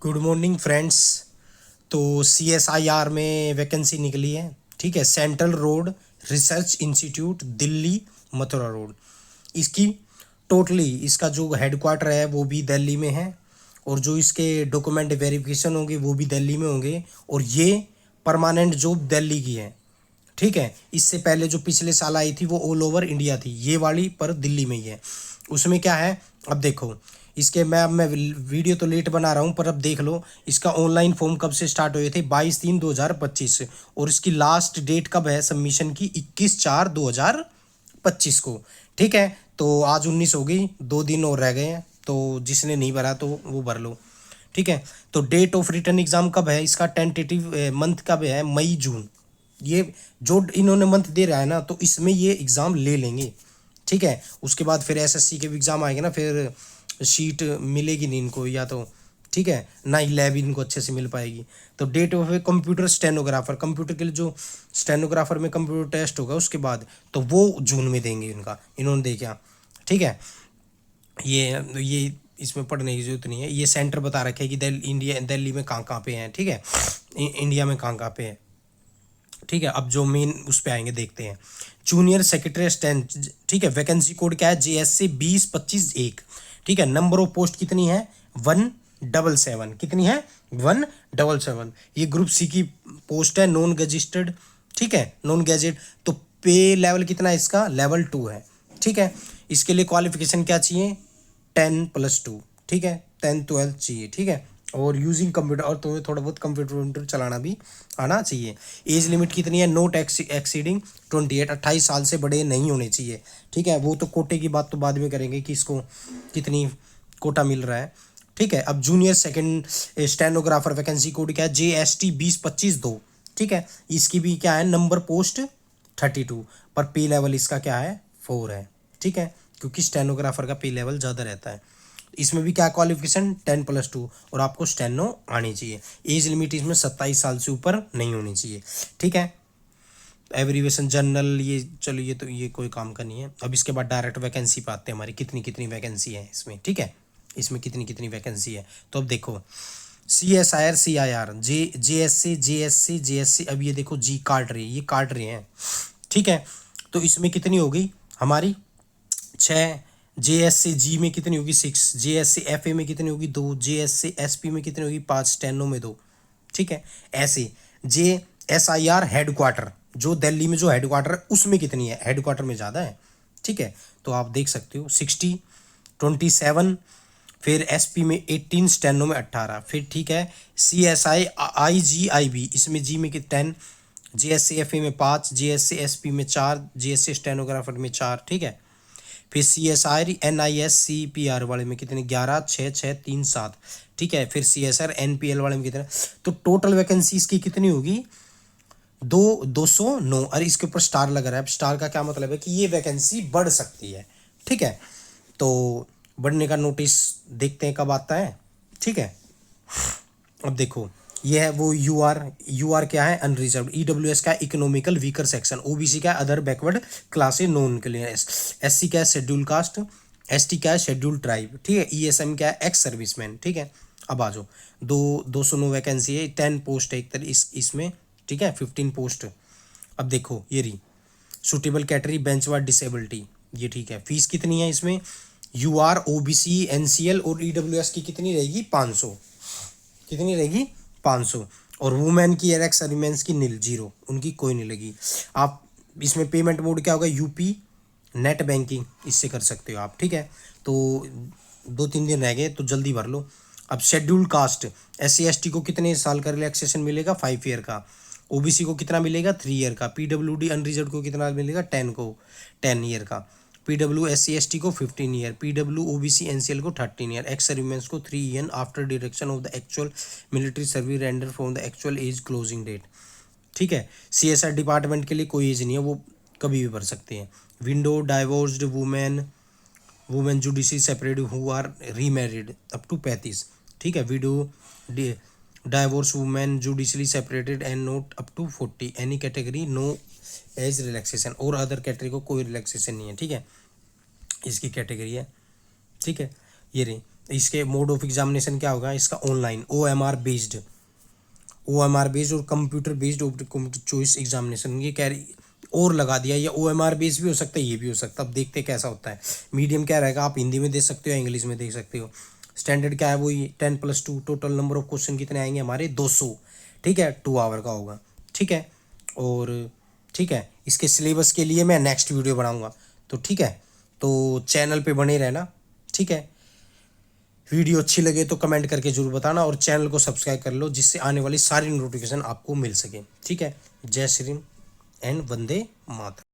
Good morning friends. तो CSIR में vacancy निकली है, ठीक है। Central road research institute, Delhi, Mathura road. इसकी टोटली इसका जो हेडक्वार्टर है वो भी दिल्ली में है, और जो इसके डॉक्यूमेंट वेरिफिकेशन होंगे वो भी दिल्ली में होंगे, और ये परमानेंट जॉब दिल्ली की है, ठीक है। इससे पहले जो पिछले साल आई थी वो ऑल ओवर इंडिया थी, ये वाली पर दिल्ली में ही है। उसमें क्या है, अब देखो इसके मैं वीडियो तो लेट बना रहा हूँ, पर अब देख लो इसका ऑनलाइन फॉर्म कब से स्टार्ट हुए थे, 22/3/2025 से, और इसकी लास्ट डेट कब है सबमिशन की, 21/4/2025 को, ठीक है। तो आज 19 हो गई, 2 दिन और रह गए हैं, तो जिसने नहीं भरा तो वो भर लो, ठीक है। तो डेट ऑफ रिटर्न एग्जाम कब है इसका, टेंटेटिव मंथ कब है, मई जून। ये जो इन्होंने मंथ दे रहा है ना, तो इसमें ये एग्ज़ाम ले लेंगे, ठीक है। उसके बाद फिर SSC के भी एग्ज़ाम आएंगे ना, फिर शीट मिलेगी नहीं इनको, या तो ठीक है ना ही लैब इनको अच्छे से मिल पाएगी। तो date of computer stenographer, computer के लिए जो स्टेनोग्राफर में कंप्यूटर टेस्ट होगा उसके बाद, तो वो जून में देंगे इनका, इन्होंने देखा, ठीक है। ये इसमें पढ़ने की जरूरत नहीं है, ये सेंटर बता रखे कि दिल्ली में कहाँ कहाँ पे हैं, ठीक है। इंडिया में कहाँ कहाँ पे है, ठीक है। अब जो मेन उस पे आएंगे देखते हैं। जूनियर सेक्रेटरी असिस्टेंट, ठीक है। वैकेंसी कोड क्या है, JSC 2025-1, ठीक है। नंबर ऑफ पोस्ट कितनी है, 177, कितनी है, 177। ये ग्रुप C की पोस्ट है, नॉन गजिस्टर्ड, ठीक है, नॉन गैजेट। तो पे लेवल कितना है इसका, लेवल 2 है, ठीक है। इसके लिए क्वालिफिकेशन क्या चाहिए, 10+2, ठीक है, 10-12 चाहिए, ठीक है। और यूजिंग कंप्यूटर, और तुम्हें थोड़ा बहुत कंप्यूटर चलाना भी आना चाहिए। एज लिमिट कितनी है, नोट एक्सीडिंग 28, 28 साल से बड़े नहीं होने चाहिए, ठीक है। वो तो कोटे की बात तो बाद में करेंगे कि इसको कितनी कोटा मिल रहा है, ठीक है। अब junior second stenographer vacancy code क्या है, JST 2025-2, ठीक है। इसकी भी क्या है, नंबर पोस्ट 32, पर पे लेवल इसका क्या है, 4 है, ठीक है, क्योंकि स्टेनोग्राफर का पे लेवल ज़्यादा रहता है। इसमें भी क्या क्वालिफिकेशन, 10+2, और आपको स्टेनो आनी चाहिए। एज लिमिट इसमें 27 साल से ऊपर नहीं होनी चाहिए, ठीक है। एवरीवेशन जर्नल, ये चलो ये तो ये कोई काम का नहीं है। अब इसके बाद डायरेक्ट वैकेंसी पे आते हैं, हमारी कितनी कितनी वैकेंसी है इसमें, ठीक है। इसमें कितनी कितनी वैकेंसी है, तो अब देखो CSIR CIR JSC, अब ये देखो जी काट रही है, ये काट रहे हैं, ठीक है। तो इसमें कितनी होगी हमारी, 6। JSC G में कितनी होगी, 6। JSC FA में कितनी होगी, 2। JSC SP में कितनी होगी, 5। स्टेनो में 2, ठीक है। ऐसे JSIR हेडक्वार्टर, जो दिल्ली में जो हेडक्वार्टर है उसमें कितनी है, हेडक्वार्टर में ज़्यादा है, ठीक है। तो आप देख सकते हो 60, 27, फिर SP में 18, स्टेनो में 18, फिर ठीक है। CSI IGIB, इसमें G में 10, JSC FA में 5, JSC SP में 4, JSC स्टेनोग्राफर में 4, ठीक है। फिर CSR NISCPR वाले में कितने, 11, 6, 6, 3, 7, ठीक है। फिर CSR NPL वाले में कितने, तो टोटल वैकेंसी इसकी कितनी होगी, 209। और इसके ऊपर स्टार लग रहा है, स्टार का क्या मतलब है कि ये वैकेंसी बढ़ सकती है, ठीक है। तो बढ़ने का नोटिस देखते हैं कब आता है, ठीक है। अब देखो ये है वो UR क्या है, अनरिजर्व। EWS का इकोनॉमिकल वीकर सेक्शन, OBC का अदर बैकवर्ड क्लासेज नॉन के लिए, SC का है शेड्यूल कास्ट, ST का है शेड्यूल ट्राइब, ठीक है। ESM क्या है, एक्स सर्विसमैन, ठीक है। अब आ जाओ, 209 वैकेंसी है, 10 पोस्ट है एक तरह इसमें, ठीक है, 15 पोस्ट। अब देखो ये रही सुटेबल कैटेगरी बेंचमार्क डिसेबिलिटी, ये ठीक है। फीस कितनी है इसमें, UR OBC NCL और EWS की कितनी रहेगी, 500, कितनी रहेगी, 500। और वुमेन की एक्स सर्विसमेंस की 0, उनकी कोई नहीं लगी। आप इसमें पेमेंट मोड क्या होगा, UP नेट बैंकिंग, इससे कर सकते हो आप, ठीक है। तो 2-3 दिन रह गए तो जल्दी भर लो। अब शेड्यूल कास्ट, SC ST को कितने साल का रिलैक्सेशन मिलेगा, 5 ईयर का। OBC को कितना मिलेगा, 3 ईयर का। PWD अनरिजर्व को कितना मिलेगा, 10 ईयर का। PW SC ST को 15 ईयर, PW OBC NCL को 13 ईयर, एक्स सर्विसमेंस को 3 year after deduction of the actual military service render from the actual age closing date, ठीक है। CSR डिपार्टमेंट के लिए कोई एज नहीं है, वो कभी भी भर सकते हैं। Window divorced women judiciary separate who are remarried up to 35, ठीक है। Widow divorce women judiciary separated and not up to 40, any category no age relaxation, और अदर कैटेगरी को कोई रिलैक्सेशन नहीं है, ठीक है। इसकी कैटेगरी है, ठीक है। ये रही इसके मोड ऑफ एग्जामिनेशन क्या होगा इसका, ऑनलाइन OMR बेस्ड, और computer based computer choice examination, ये कह रही और लगा दिया। ये OMR बेस्ड भी हो सकता है, ये भी हो सकता है, अब देखते कैसा होता है। मीडियम क्या रहेगा, आप हिंदी में दे सकते हो या इंग्लिश में दे सकते हो। स्टैंडर्ड क्या है, वही 10+2, टोटल नंबर ऑफ क्वेश्चन कितने आएंगे हमारे 200, ठीक है, 2 आवर का होगा, ठीक है। और ठीक है, इसके सिलेबस के लिए मैं नेक्स्ट वीडियो बनाऊंगा, तो ठीक है, तो चैनल पे बने रहना, ठीक है। वीडियो अच्छी लगे तो कमेंट करके जरूर बताना, और चैनल को सब्सक्राइब कर लो जिससे आने वाली सारी नोटिफिकेशन आपको मिल सके, ठीक है। जय श्री एंड वंदे मातरम।